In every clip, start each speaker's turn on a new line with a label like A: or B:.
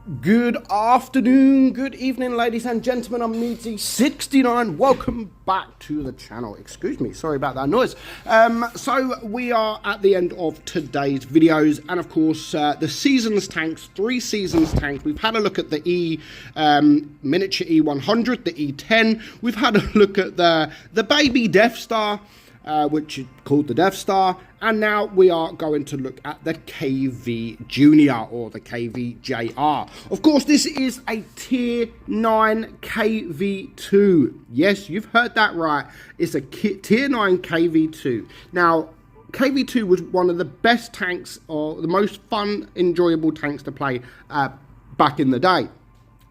A: Good afternoon, good evening, ladies and gentlemen. I'm meadsy69. Welcome back to the channel. Excuse me, sorry about that noise. So we are at the end of today's videos, and of course, the seasons tanks, 3 seasons tanks. We've had a look at the miniature E100, the E10. We've had a look at the baby Death Star, which is called the Death Star, and now we are going to look at the KV Junior or the KVJR. Of course, this is a Tier 9 KV2. Yes, you've heard that right. It's a Tier 9 KV2. Now, KV2 was one of the best tanks, or the most fun, enjoyable tanks to play back in the day.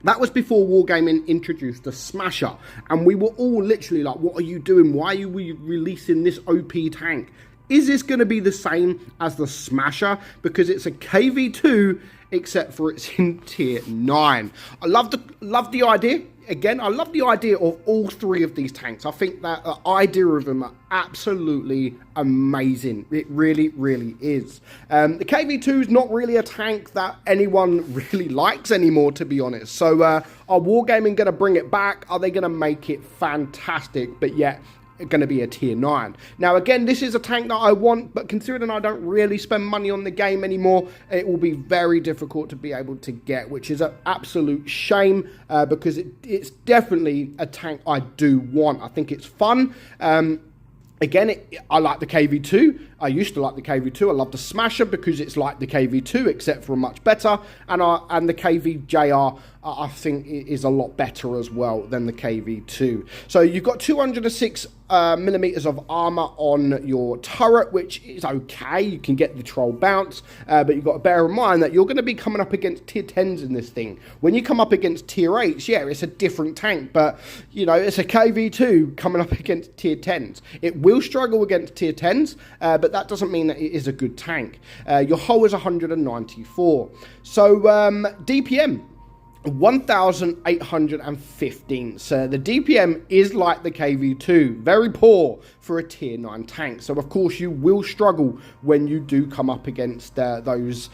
A: That was before Wargaming introduced the Smasher, and we were all literally like, what are you doing? Why are we releasing this OP tank? Is this going to be the same as the Smasher? Because it's a KV2, except for it's in Tier 9. I love the idea. Again, I love the idea of all 3 of these tanks. I think that the idea of them are absolutely amazing. It really, really is. The KV2 is not really a tank that anyone really likes anymore, to be honest. So are Wargaming going to bring it back? Are they going to make it fantastic, but yet going to be a Tier 9? Now, again, this is a tank that I want, but considering I don't really spend money on the game anymore, it will be very difficult to be able to get, which is an absolute shame, because it's definitely a tank I do want. I think it's fun. Again, I like the KV2. I used to like the KV2. I love the Smasher because it's like the KV2, except for much better. And the KVJR, I think, is a lot better as well than the KV2. So you've got 206 millimeters of armor on your turret, which is okay. You can get the troll bounce, but you've got to bear in mind that you're going to be coming up against Tier 10s in this thing. When you come up against Tier 8s, yeah, it's a different tank, but you know, it's a KV2 coming up against Tier 10s. It will struggle against Tier 10s, but that doesn't mean that it is a good tank. Your hull is 194. So DPM 1,815. So the DPM is like the KV2, very poor for a Tier 9 tank. So of course you will struggle when you do come up against those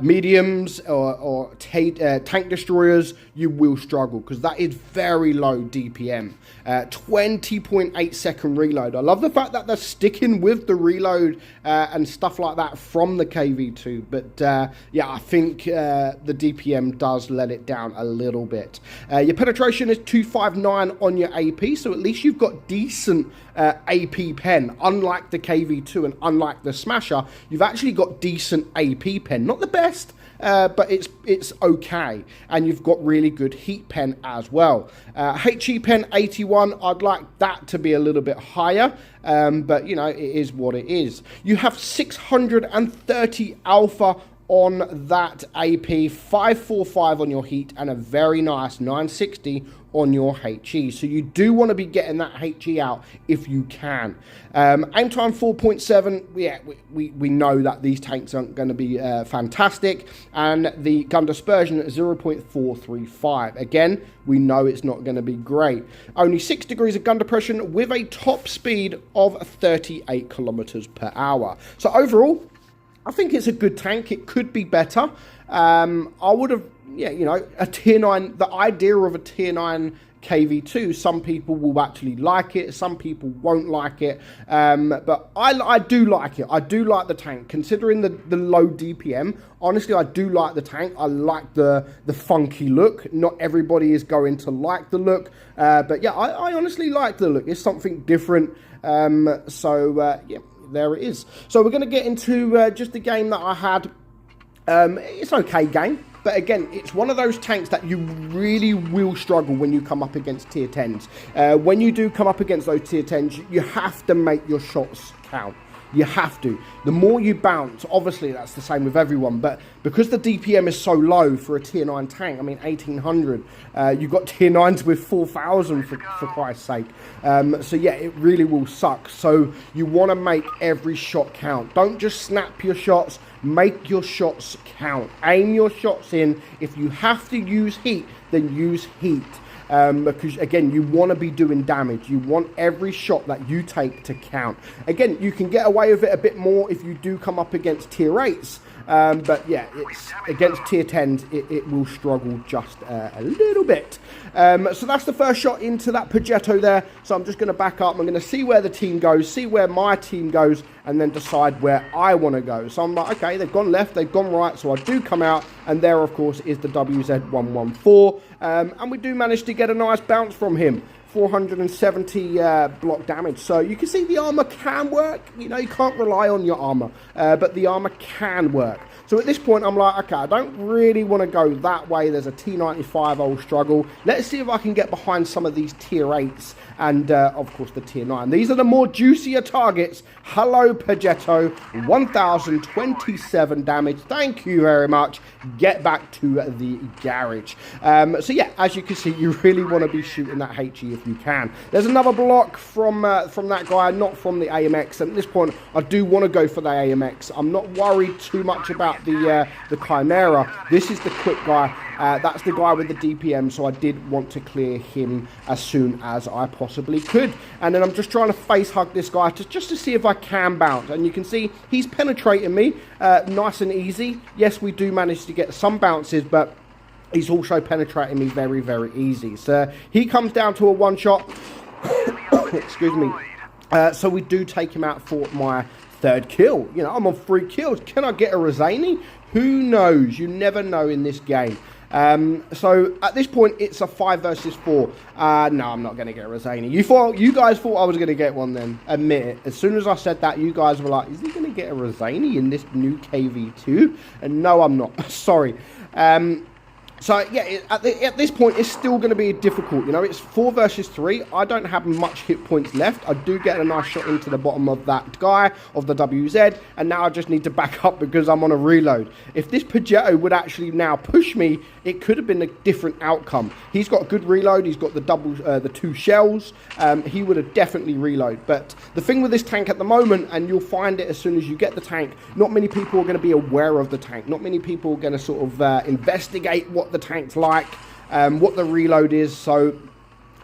A: mediums or tank destroyers. You will struggle because that is very low DPM. 20.8 second reload. I love the fact that they're sticking with the reload and stuff like that from the KV2, but yeah, I think the DPM does let it down a little bit. Your penetration is 259 on your AP, so at least you've got decent AP pen. Unlike the KV2 and unlike the Smasher, you've actually got decent AP pen. Not the best, but it's okay, and you've got really good heat pen as well. HE pen 81, I'd like that to be a little bit higher, but you know, it is what it is. You have 630 alpha on that AP, 545 on your heat, and a very nice 960 on your HE. So you do want to be getting that HE out if you can. Aim time 4.7. Yeah, we know that these tanks aren't going to be fantastic. And the gun dispersion at 0.435. Again, we know it's not going to be great. Only 6 degrees of gun depression with a top speed of 38 kilometers per hour. So overall, I think it's a good tank. It could be better. I would have, yeah, you know, a Tier 9, the idea of a Tier 9 KV2, some people will actually like it, some people won't like it, but I do like it. I do like the tank. Considering the low DPM, honestly, I do like the tank. I like the funky look. Not everybody is going to like the look, but yeah, I honestly like the look. It's something different, yeah. There it is. So we're going to get into just the game that I had. It's an okay game, but again, it's one of those tanks that you really will struggle when you come up against Tier 10s. When you do come up against those Tier 10s, you have to make your shots count. You have to. The more you bounce, obviously that's the same with everyone, but because the DPM is so low for a Tier 9 tank, I mean 1800, you've got Tier 9s with 4000 for Christ's sake. So yeah, it really will suck. So you want to make every shot count. Don't just snap your shots, make your shots count. Aim your shots in. If you have to use heat, then use heat. Because again, you want to be doing damage. You want every shot that you take to count. Again, you can get away with it a bit more if you do come up against Tier 8s, But yeah, it's against tier 10s, it will struggle just a little bit. So that's the first shot into that Progetto there. So I'm just going to back up. I'm going to see where the team goes, see where my team goes, and then decide where I want to go. So I'm like, okay, they've gone left, they've gone right, so I do come out, and there, of course, is the WZ114, and we do manage to get a nice bounce from him. 470 block damage. So you can see the armor can work. You know, you can't rely on your armor, but the armor can work. So at this point, I'm like, okay, I don't really want to go that way. There's a T95 I'll struggle. Let's see if I can get behind some of these tier 8s and, of course, the tier 9. These are the more juicier targets. Hello, Progetto. 1,027 damage. Thank you very much. Get back to the garage. So, yeah, as you can see, you really want to be shooting that HE if you can. There's another block from that guy, not from the AMX. And at this point, I do want to go for the AMX. I'm not worried too much about the Chimera. This is the quick guy. That's the guy with the DPM, so I did want to clear him as soon as I possibly could. And then I'm just trying to face hug this guy just to see if I can bounce. And you can see he's penetrating me nice and easy. Yes, we do manage to get some bounces, but he's also penetrating me very, very easy. So he comes down to a one shot. Excuse me. So we do take him out for my third kill. You know, I'm on 3 kills. Can I get a Rosani? Who knows? You never know in this game. So at this point, it's a 5 versus 4. No, I'm not going to get a Rosani. You guys thought I was going to get one then. Admit it. As soon as I said that, you guys were like, is he going to get a Rosani in this new KV2? And no, I'm not. Sorry. So, yeah, at this point, it's still going to be difficult. You know, it's 4 versus 3. I don't have much hit points left. I do get a nice shot into the bottom of that guy, of the WZ, and now I just need to back up because I'm on a reload. If this Progetto would actually now push me, it could have been a different outcome. He's got a good reload. He's got the 2 shells. He would have definitely reload. But the thing with this tank at the moment, and you'll find it as soon as you get the tank, not many people are going to be aware of the tank. Not many people are going to sort of investigate what the tank's like, what the reload is, so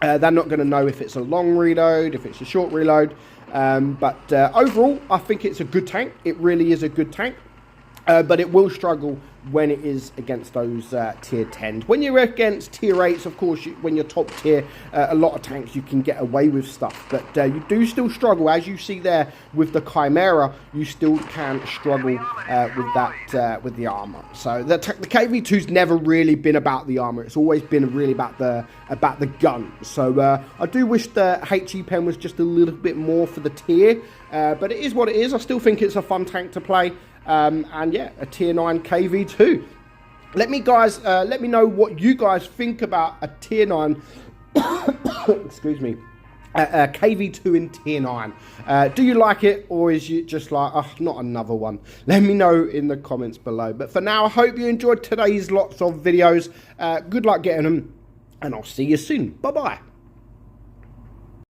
A: they're not going to know if it's a long reload, if it's a short reload, but overall I think it's a good tank. It really is a good tank, but it will struggle when it is against those tier 10s. When you're against tier 8s, of course, when you're top tier, a lot of tanks you can get away with stuff, but you do still struggle, as you see there with the Chimera. You still can struggle with that with the armor. So the KV2's never really been about the armor. It's always been really about the gun. So I do wish the HE pen was just a little bit more for the tier, but it is what it is. I still think it's a fun tank to play. And yeah, a tier 9 KV2. Let me know what you guys think about a tier 9 excuse me, a KV2 in tier 9. Do you like it, or is you just like, oh, not another one? Let me know in the comments below. But for now, I hope you enjoyed today's lots of videos. Good luck getting them, and I'll see you soon. Bye bye.